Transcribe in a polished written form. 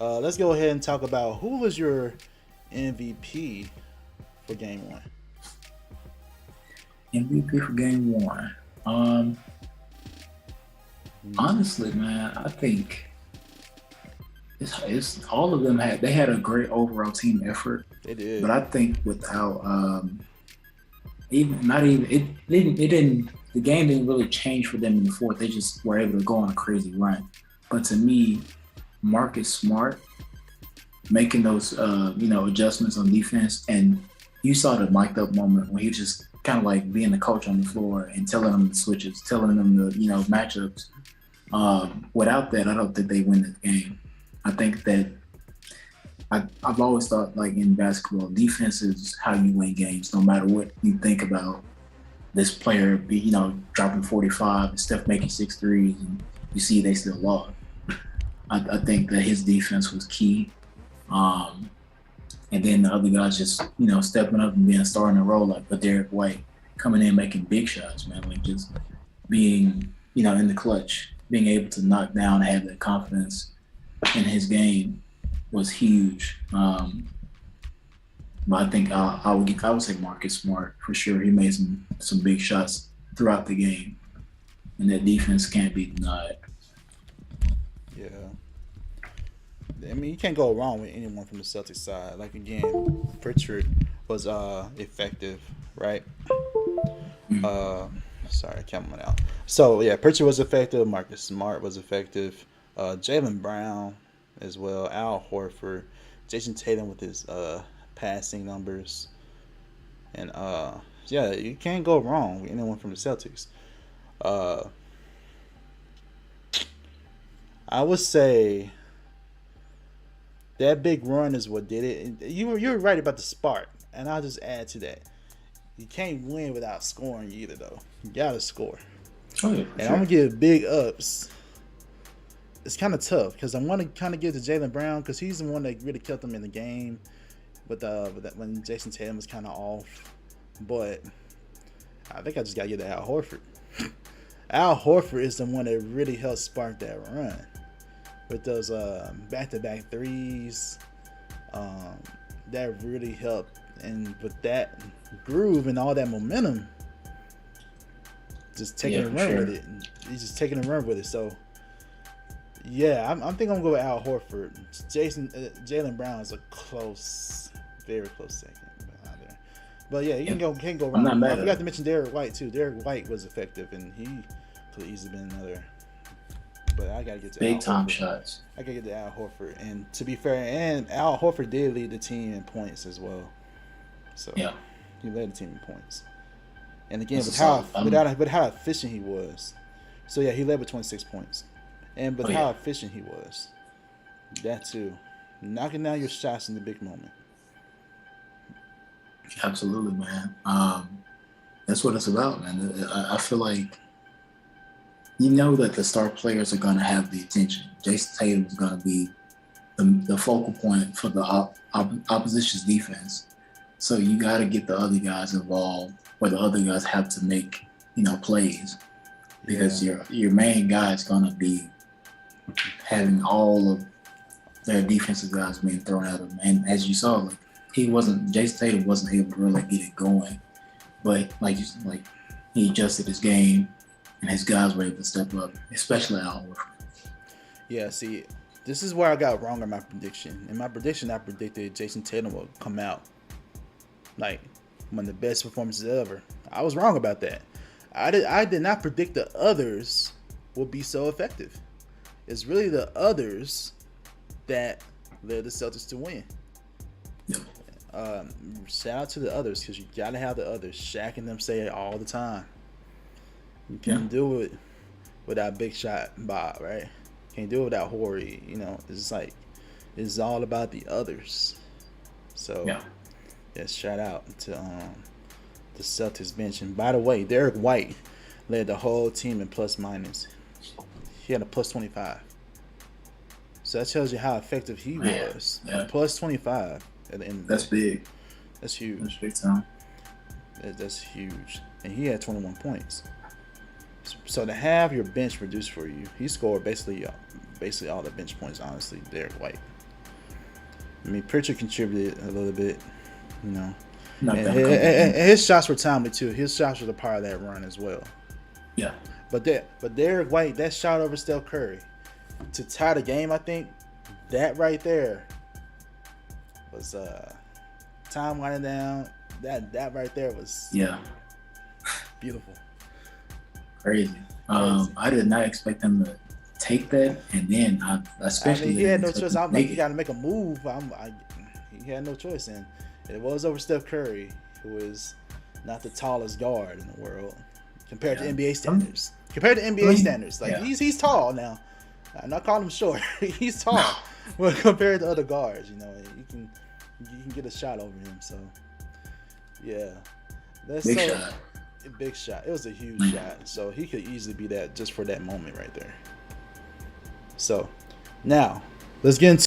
Let's go ahead and talk about who was your MVP for Game One. MVP for game one. Um, Honestly, man, I think it's all of them had a great overall team effort, They did. but I think without even not even it didn't the game didn't really change for them in the fourth. They just were able to go on a crazy run. But to me, Marcus Smart making those adjustments on defense, and you saw the mic'd up moment when he just kind of like being the coach on the floor and telling them the switches, telling them the matchups. Without that, I don't think they win the game. I think that I've always thought, like in basketball, defense is how you win games, no matter what you think about this player dropping 45 and Steph making 6 threes, and you see they still lost. I think that his defense was key. Um, and then the other guys just, stepping up and being a star in a role, like but Derek White coming in making big shots, man, like just being, in the clutch, being able to knock down, have that confidence in his game was huge. But I think I would say Marcus Smart for sure. He made some big shots throughout the game, and that defense can't be denied. Yeah. I mean, you can't go wrong with anyone from the Celtics side. Like again, Pritchard was effective, right? Sorry, coming out. So yeah, Pritchard was effective. Marcus Smart was effective. Jaylen Brown as well. Al Horford, Jason Tatum with his passing numbers, and yeah, you can't go wrong with anyone from the Celtics. Uh, I would say that big run is what did it. And you were right about the spark, and I'll just add to that. You can't win without scoring either, though. You gotta score. Oh yeah, And I'm gonna give big ups. It's kind of tough because I want to kind of give to Jaylen Brown because he's the one that really kept them in the game. With that when Jason Tatum was kind of off, but I think I just gotta give to Al Horford. Al Horford is the one that really helped spark that run with those back-to-back threes. That really helped, and with that groove and all that momentum, just taking a run with it. He's just taking a run with it. So yeah, I'm thinking I'm gonna go with Al Horford. Jaylen Brown is a very close second behind there. But yeah, you can't go wrong. I forgot to mention Derek White too. Derek White was effective, and he could easily been another. But I gotta get to big time shots. I gotta get to Al Horford, and to be fair, and Al Horford did lead the team in points as well. So yeah, he led the team in points. And again, with how efficient he was. So yeah, he led with 26 points. And with how efficient he was. That too. Knocking down your shots in the big moment. Absolutely, man. That's what it's about, man. I feel like that the star players are going to have the attention. Jason Tatum is going to be the focal point for the opposition's defense. So you got to get the other guys involved, or the other guys have to make plays, because your main guy is going to be having all of their defensive guys being thrown at him. And as you saw, Jason Tatum wasn't able to really get it going, but he adjusted his game, and his guys were able to step up, especially Al Horford. Yeah, see, this is where I got wrong in my prediction. In my prediction, I predicted Jason Tatum would come out like one of the best performances ever. I was wrong about that. I did not predict the others would be so effective. It's really the others that led the Celtics to win. Yeah. Shout out to the others, because you gotta have the others. Shaq and them say it all the time. You can't do it without Big Shot Bob, right? Can't do it without Horry. It's like it's all about the others. So yeah, shout out to the Celtics bench. And by the way, Derek White led the whole team in plus minus. He had a plus 25. So that tells you how effective he was. Yeah. Plus 25 at the end of the That's day. big. That's huge. That's big time. That's huge. And he had 21 points. So to have your bench produce for you, he scored basically all the bench points, honestly, Derek White. I mean, Pritchard contributed a little bit, you know. And his shots were timely too. His shots were the part of that run as well. Yeah. But Derek White, that shot over Steph Curry to tie the game, I think that right there was time winding down. That right there was beautiful. Crazy. I did not expect them to take that, and then especially he had no choice. I'm like, you got to make a move. He had no choice, and it was over Steph Curry, who is not the tallest guard in the world compared to NBA standards. Compared to NBA standards, like he's tall now. I'm not calling him short. He's tall, but compared to other guards, you know, you can get a shot over him. So yeah, big shot. It was a huge shot. So he could easily be that just for that moment right there. So now let's get into